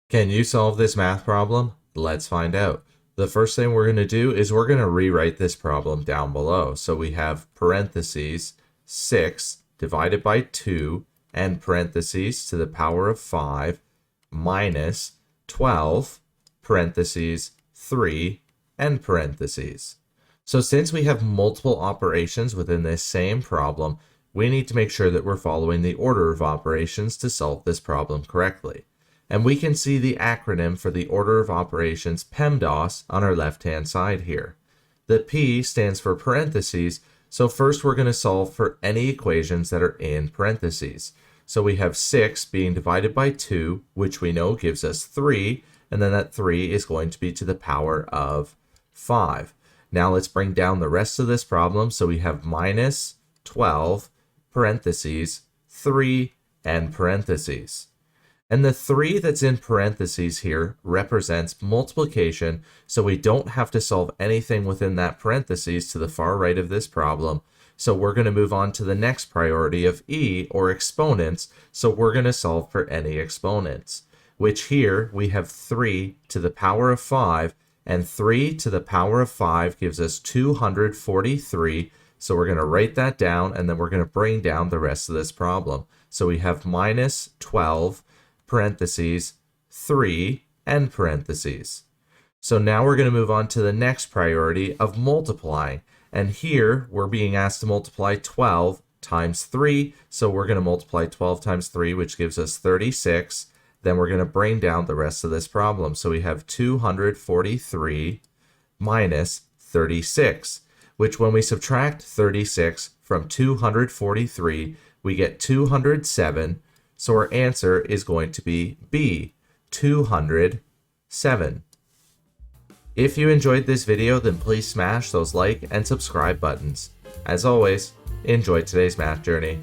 Can you solve this math problem? Let's find out. The first thing we're going to do is we're going to rewrite this problem down below. So we have parentheses 6 divided by 2 and parentheses to the power of 5 minus 12 parentheses 3 and parentheses. So since we have multiple operations within this same problem, we need to make sure that we're following the order of operations to solve this problem correctly. And we can see the acronym for the order of operations PEMDAS on our left-hand side here. The P stands for parentheses, so first we're going to solve for any equations that are in parentheses. So we have 6 being divided by 2, which we know gives us 3, and then that 3 is going to be to the power of 5. Now let's bring down the rest of this problem. So we have minus 12, parentheses, 3, and parentheses. And the 3 that's in parentheses here represents multiplication, so we don't have to solve anything within that parentheses to the far right of this problem. So we're going to move on to the next priority of E, or exponents, so we're going to solve for any exponents, which here we have 3 to the power of 5, and 3 to the power of 5 gives us 243, so we're going to write that down, and then we're going to bring down the rest of this problem. So we have minus 12, parentheses, 3, and parentheses. So now we're going to move on to the next priority of multiplying. And here we're being asked to multiply 12 times 3. So we're going to multiply 12 times 3, which gives us 36. Then we're going to bring down the rest of this problem. So we have 243 minus 36, which when we subtract 36 from 243, we get 207. So our answer is going to be B, 207. If you enjoyed this video, then please smash those like and subscribe buttons. As always, enjoy today's math journey.